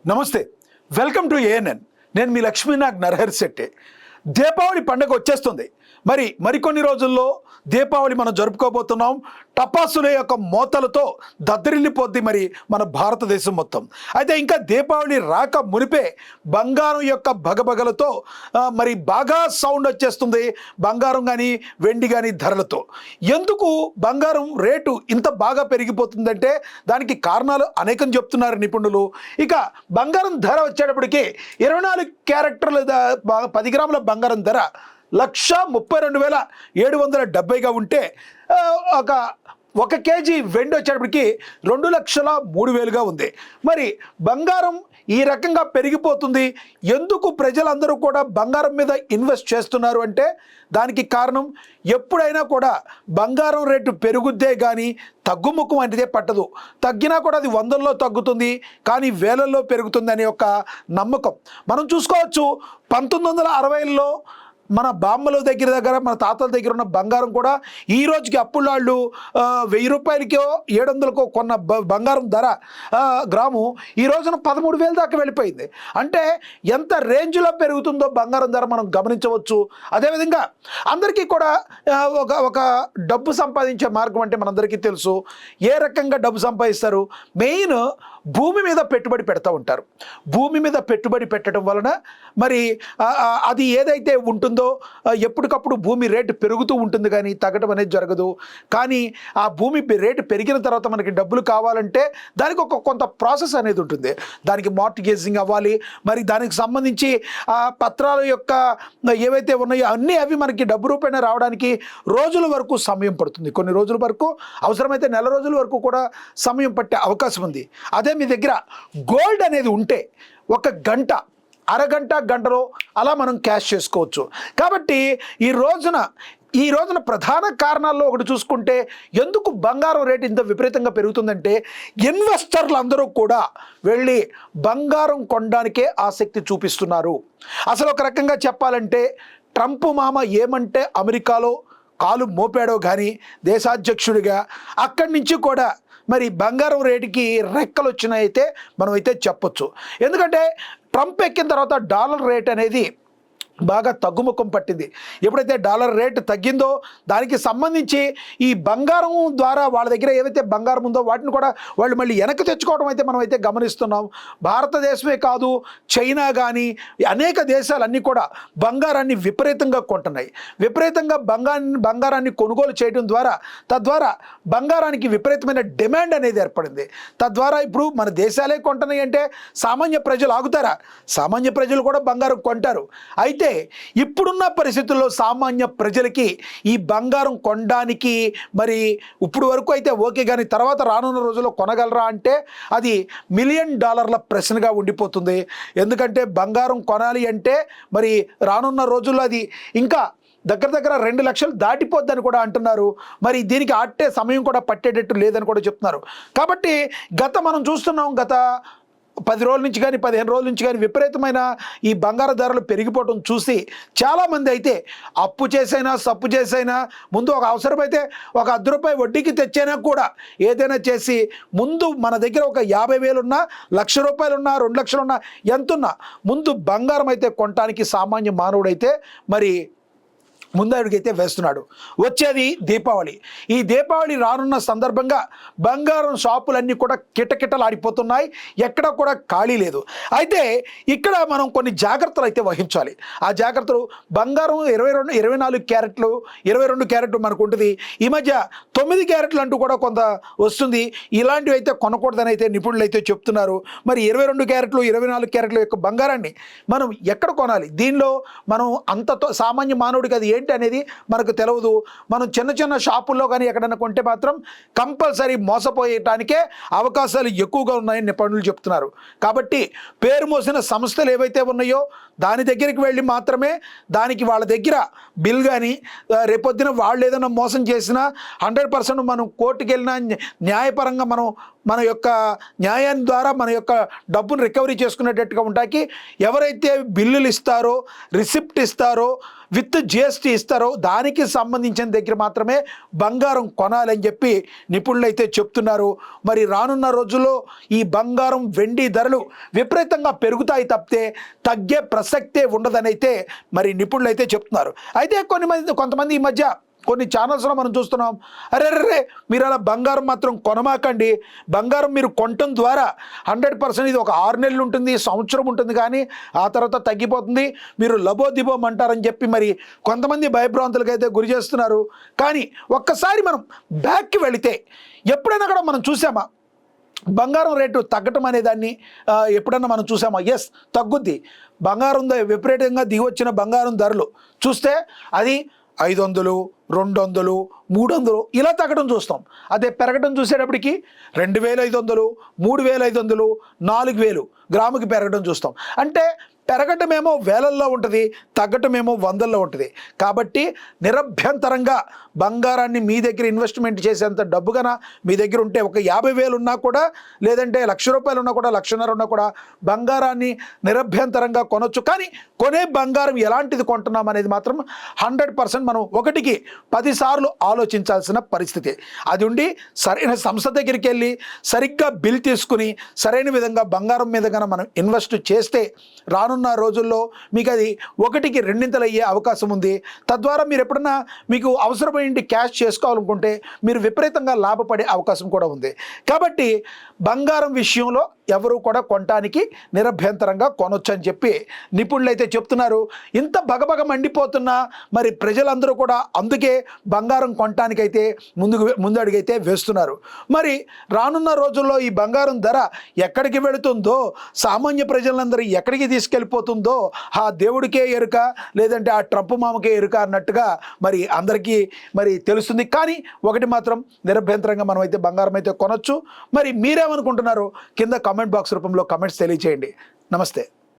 నమస్తే, welcome to ANN. నేను మీ లక్ష్మీనాగ్ నరహరి శెట్టి. దీపావళి పండుగ వచ్చేస్తుంది. మరికొన్ని రోజుల్లో దీపావళి మనం జరుపుకోబోతున్నాం. టపాసుల యొక్క మోతలతో దద్దరిల్లిపోద్ది మన భారతదేశం మొత్తం. అయితే ఇంకా దీపావళి రాక మునిపే బంగారం యొక్క బగబగలతో బాగా సౌండ్ వచ్చేస్తుంది. బంగారం కానీ వెండి కానీ ధరలతో. ఎందుకు బంగారం రేటు ఇంత బాగా పెరిగిపోతుందంటే దానికి కారణాలు అనేకం చెప్తున్నారు నిపుణులు. ఇక బంగారం ధర వచ్చేటప్పటికి 24 క్యారెక్టర్ల 10 గ్రాముల బంగారం ధర 132,770గా ఉంటే ఒక కేజీ వెండి వచ్చేటప్పటికి 2,03,000గా ఉంది. బంగారం ఈ రకంగా పెరిగిపోతుంది. ఎందుకు ప్రజలందరూ కూడా బంగారం మీద ఇన్వెస్ట్ చేస్తున్నారు అంటే దానికి కారణం, ఎప్పుడైనా కూడా బంగారం రేటు పెరుగుద్దే కానీ తగ్గుముఖం అనేదే పట్టదు. తగ్గినా కూడా అది 100ల్లో తగ్గుతుంది, కానీ వేలల్లో పెరుగుతుంది అనే ఒక నమ్మకం మనం చూసుకోవచ్చు. 1960ల్లో మన బామ్మల దగ్గర మన తాతల దగ్గర ఉన్న బంగారం కూడా ఈ రోజుకి అప్పుడు వాళ్ళు 1000 రూపాయలకో 700కో కొన్న బంగారం ధర గ్రాము ఈ రోజున 13,000 దాకా వెళ్ళిపోయింది. అంటే ఎంత రేంజ్లో పెరుగుతుందో బంగారం ధర మనం గమనించవచ్చు. అదేవిధంగా అందరికీ కూడా ఒక డబ్బు సంపాదించే మార్గం అంటే మనందరికీ తెలుసు. ఏ రకంగా డబ్బు సంపాదిస్తారు? మెయిన్ భూమి మీద పెట్టుబడి పెడతా ఉంటారు. భూమి మీద పెట్టుబడి పెట్టడం వలన అది ఏదైతే ఉంటుందో ఎప్పటికప్పుడు భూమి రేటు పెరుగుతూ ఉంటుంది, కానీ తగ్గడం అనేది జరగదు. కానీ ఆ భూమి రేటు పెరిగిన తర్వాత మనకి డబ్బులు కావాలంటే దానికి కొంత ప్రాసెస్ అనేది ఉంటుంది. దానికి మార్టిగేజింగ్ అవ్వాలి. దానికి సంబంధించి ఆ పత్రాల యొక్క ఏవైతే ఉన్నాయో అవి మనకి డబ్బు రూపేణ రావడానికి రోజుల వరకు సమయం పడుతుంది. కొన్ని రోజుల వరకు, అవసరమైతే నెల రోజుల వరకు కూడా సమయం పట్టే అవకాశం ఉంది. అదే మీ దగ్గర గోల్డ్ అనేది ఉంటే ఒక గంట, అరగంట, గంటలో అలా మనం క్యాష్ చేసుకోవచ్చు. కాబట్టి ఈ రోజున ప్రధాన కారణాల్లో ఒకటి చూసుకుంటే ఎందుకు బంగారం రేటు ఇంత విపరీతంగా పెరుగుతుందంటే ఇన్వెస్టర్లు అందరూ కూడా వెళ్ళి బంగారం కొనడానికే ఆసక్తి చూపిస్తున్నారు. అసలు ఒక రకంగా చెప్పాలంటే ట్రంప్ మామ ఏమంటే అమెరికాలో కాలు మోపాడో కానీ దేశాధ్యక్షుడిగా అక్కడి నుంచి కూడా బంగారం రేటుకి రెక్కలు వచ్చినాయితే మనం అయితే చెప్పొచ్చు. ఎందుకంటే ట్రంప్ ఎక్కిన తర్వాత డాలర్ రేట్ అనేది బాగా తగ్గుముఖం పట్టింది. ఎప్పుడైతే డాలర్ రేటు తగ్గిందో దానికి సంబంధించి ఈ బంగారం ద్వారా వాళ్ళ దగ్గర ఏవైతే బంగారం ఉందో వాటిని కూడా వాళ్ళు మళ్ళీ వెనక్కి తెచ్చుకోవడం అయితే మనం అయితే గమనిస్తున్నాం. భారతదేశమే కాదు, చైనా కానీ అనేక దేశాలన్నీ కూడా బంగారాన్ని విపరీతంగా కొంటున్నాయి. విపరీతంగా బంగారాన్ని కొనుగోలు చేయడం ద్వారా తద్వారా బంగారానికి విపరీతమైన డిమాండ్ అనేది ఏర్పడింది. తద్వారా ఇప్పుడు మన దేశాలే కొంటున్నాయి అంటే సామాన్య ప్రజలు ఆగుతారా? సామాన్య ప్రజలు కూడా బంగారం కొంటారు. అయితే ఇప్పుడున్న పరిస్థితుల్లో సామాన్య ప్రజలకి ఈ బంగారం కొనడానికి ఇప్పుడు వరకు అయితే ఓకే, కానీ తర్వాత రానున్న రోజుల్లో కొనగలరా అంటే అది $1 మిలియన్ ప్రశ్నగా ఉండిపోతుంది. ఎందుకంటే బంగారం కొనాలి అంటే రానున్న రోజుల్లో అది ఇంకా దగ్గర 2 లక్షలు దాటిపోద్దని కూడా అంటున్నారు. దీనికి ఆట్టే సమయం కూడా పట్టేటట్టు లేదని కూడా చెప్తున్నారు. కాబట్టి మనం చూస్తున్నాం, గత 10 రోజుల నుంచి కానీ 15 రోజుల నుంచి కానీ విపరీతమైన ఈ బంగారు ధరలు పెరిగిపోవడం చూసి చాలామంది అయితే అప్పు చేసైనా సప్పు చేసైనా ముందు ఒక అవసరమైతే ఒక ₹10 వడ్డీకి తెచ్చైనా కూడా ఏదైనా చేసి ముందు మన దగ్గర ఒక 50,000 ఉన్నా, ₹1,00,000 ఉన్నా, 2 లక్షలు ఉన్నా, ఎంతున్నా ముందు బంగారం అయితే కొనడానికి సామాన్య మానవుడైతే ముందడుగైతే వేస్తున్నాడు. వచ్చేది దీపావళి. ఈ దీపావళి రానున్న సందర్భంగా బంగారం షాపులన్నీ కూడా కిటకిటలాడిపోతున్నాయి. ఎక్కడ కూడా ఖాళీ లేదు. అయితే ఇక్కడ మనం కొన్ని జాగ్రత్తలు అయితే వహించాలి. ఆ జాగ్రత్తలు, బంగారం 24 క్యారెట్లు, 22 క్యారెట్లు మనకు ఉంటుంది. ఈ మధ్య 9 క్యారెట్లు అంటూ కూడా కొంత వస్తుంది. ఇలాంటివి అయితే కొనకూడదని అయితే నిపుణులు అయితే చెప్తున్నారు. 22 క్యారెట్లు, 24 క్యారెట్ల యొక్క బంగారాన్ని మనం ఎక్కడ కొనాలి? దీనిలో మనం అంతతో సామాన్య మానవుడికి అది ఏంటి అనేది మనకు తెలియదు. మనం చిన్న షాపుల్లో కానీ ఎక్కడైనా కొంటే మాత్రం కంపల్సరీ మోసపోయటానికే అవకాశాలు ఎక్కువగా ఉన్నాయని నిపుణులు చెప్తున్నారు. కాబట్టి పేరు మోసిన సంస్థలు ఏవైతే ఉన్నాయో దాని దగ్గరికి వెళ్ళి మాత్రమే దానికి వాళ్ళ దగ్గర బిల్ కానీ రేపొద్దున వాళ్ళు ఏదైనా మోసం చేసినా 100% మనం కోర్టుకు వెళ్ళినా న్యాయపరంగా మన యొక్క న్యాయం ద్వారా మన యొక్క డబ్బును రికవరీ చేసుకునేటట్టుగా ఉంటాకి ఎవరైతే బిల్లులు ఇస్తారో, రిసిప్ట్ ఇస్తారో, విత్ జిఎస్టీ ఇస్తారో దానికి సంబంధించిన దగ్గర మాత్రమే బంగారం కొనాలని చెప్పి నిపుణులు అయితే చెప్తున్నారు. మరి రానున్న రోజుల్లో ఈ బంగారం వెండి ధరలు విపరీతంగా పెరుగుతాయి తప్పితే తగ్గే ప్రసక్తే ఉండదని అయితే మరి నిపుణులు అయితే చెప్తున్నారు. అయితే కొంతమంది ఈ మధ్య కొన్ని ఛానల్స్లో మనం చూస్తున్నాం, అరే మీరు అలా బంగారం మాత్రం కొనమాకండి, బంగారం మీరు కొనటం ద్వారా 100% ఇది ఒక 6 నెలలు ఉంటుంది, సంవత్సరం ఉంటుంది, కానీ ఆ తర్వాత తగ్గిపోతుంది, మీరు లబోదిబోం అంటారని చెప్పి మరి కొంతమంది భయభ్రాంతులకు అయితే గురి చేస్తున్నారు. కానీ ఒక్కసారి మనం బ్యాక్కి వెళితే ఎప్పుడైనా కూడా మనం చూసామా బంగారం రేటు తగ్గటం అనే దాన్ని? ఎప్పుడన్నా మనం చూసామా? ఎస్, తగ్గుద్ది. బంగారం విపరీతంగా దిగొచ్చిన బంగారం ధరలు చూస్తే అది 500, 200, 300 ఇలా తగ్గడం చూస్తాం. అదే పెరగడం చూసేటప్పటికి 2500, 3500, 4000 గ్రాముకి పెరగడం చూస్తాం. అంటే పెరగటమేమో వేలల్లో ఉంటుంది, తగ్గటమేమో వందల్లో ఉంటుంది. కాబట్టి నిరభ్యంతరంగా బంగారాన్ని మీ దగ్గర ఇన్వెస్ట్మెంట్ చేసేంత డబ్బుగా మీ దగ్గర ఉంటే ఒక 50,000 ఉన్నా కూడా, లేదంటే ₹1,00,000 ఉన్నా కూడా, 1,50,000 ఉన్నా కూడా బంగారాన్ని నిరభ్యంతరంగా కొనొచ్చు. కానీ కొనే బంగారం ఎలాంటిది కొంటున్నాం అనేది మాత్రం 100% మనం 1కి 10 సార్లు ఆలోచించాల్సిన పరిస్థితి. అది ఉండి సరైన సంస్థ దగ్గరికి వెళ్ళి సరిగ్గా బిల్ తీసుకుని సరైన విధంగా బంగారం మీద కనుక మనం ఇన్వెస్ట్ చేస్తే రానున్న రోజుల్లో మీకు అది 1కి 2 అయ్యే అవకాశం ఉంది. తద్వారా మీరు ఎప్పుడన్నా మీకు అవసరమైంది క్యాష్ చేసుకోవాలనుకుంటే మీరు విపరీతంగా లాభపడే అవకాశం కూడా ఉంది. కాబట్టి బంగారం విషయంలో ఎవరు కూడా కొనటానికి నిరభ్యంతరంగా కొనొచ్చు అని చెప్పి నిపుణులు అయితే చెప్తున్నారు. ఇంత బగబగ మండిపోతున్నా మరి ప్రజలందరూ కూడా అందుకే బంగారం కొనటానికైతే ముందడుగైతే వేస్తున్నారు. మరి రానున్న రోజుల్లో ఈ బంగారం ధర ఎక్కడికి వెళుతుందో, సామాన్య ప్రజలందరూ ఎక్కడికి తీసుకెళ్ళిపోతుందో ఆ దేవుడికే ఎరుక, లేదంటే ఆ ట్రంప్ మామకే ఎరుక అన్నట్టుగా మరి అందరికీ మరి తెలుస్తుంది. కానీ ఒకటి మాత్రం నిరభ్యంతరంగా మనం అయితే బంగారం అయితే కొనొచ్చు. మరి మీరేమనుకుంటున్నారు కింద కామెంట్ బాక్స్ రూపంలో కామెంట్స్ తెలియచేయండి. నమస్తే.